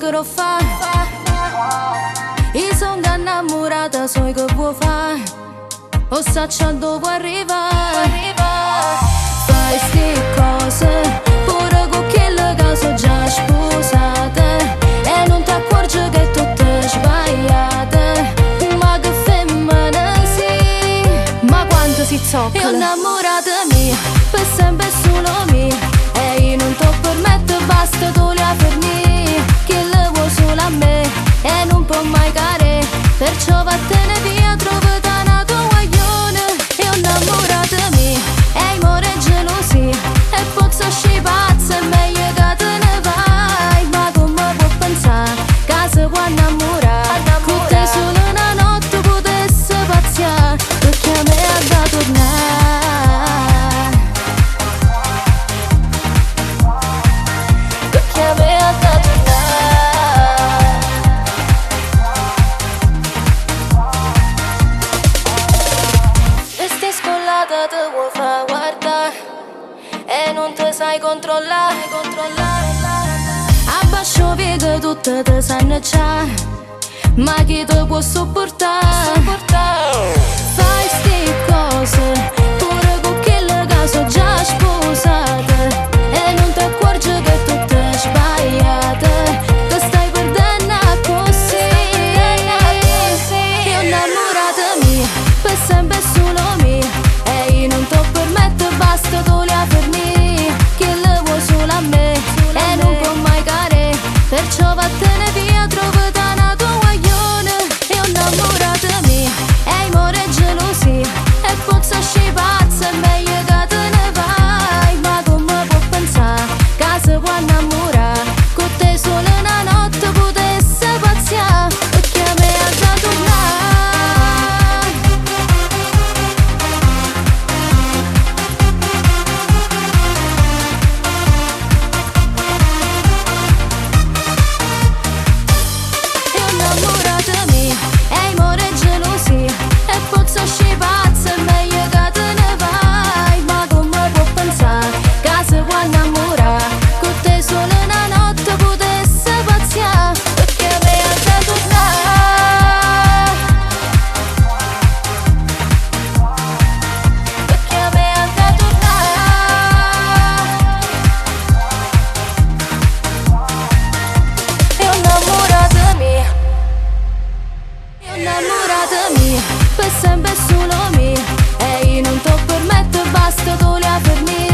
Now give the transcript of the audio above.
che lo fa. Io sono innamorata, so che può fare, o saccia dove arrivare. Fai sti cose pure con quelle che sono già sposate e non ti accorgi che è tutte sbagliate. Ma che femmina sì, ma quanto si zoccola. Io innamorata mia, per sempre solo mia, e io non ti permetto, basta tu la fermi, che le vuoi solo a me e non può mai cadere, perciò vattene via, trovati una tua guaglione. Io innamorata mia, e amore e gelosia, e pozza sci pazza, è meglio che te ne vai. Ma come può pensare che se può innamorare, con te solo una notte potesse pazziare, perché a me ha da tornare, perché a me ha da tornare. E stai scollata, te vuoi far guardare e non te sai controllare. Abbascio via che tutte te sanno già, ma chi te può sopportare? Fai sti cose pure con quelle che sono già sposate e non ti accorgi che è tutte sbagliate, che stai perdendo così. Io innamorata mia, per sempre solo mia, e io non ti permetto, basta tu la fermi, che le vuoi solo a me e non può mai cadere, perciò vattene via, trovati una tua guaglione. Io innamorata mia, e amore e gelosia, e pozza sci pazza, è meglio che te ne vai. Ma come può pensare che se può innamorare, con te solo una notte potesse pazziare, perché a me ha da tornare, io innamorata mia, e amore e gelosia, e pozza sci pazza, è meglio che te ne vai. Ma come può pensare che se può innamorare, con te solo una notte potesse pazziare, perché a me ha da tornare, perché a me ha da tornare. Io innamorata mia, io innamorata mia, per sempre solo mia, e io non ti permetto, basta tu la fermi,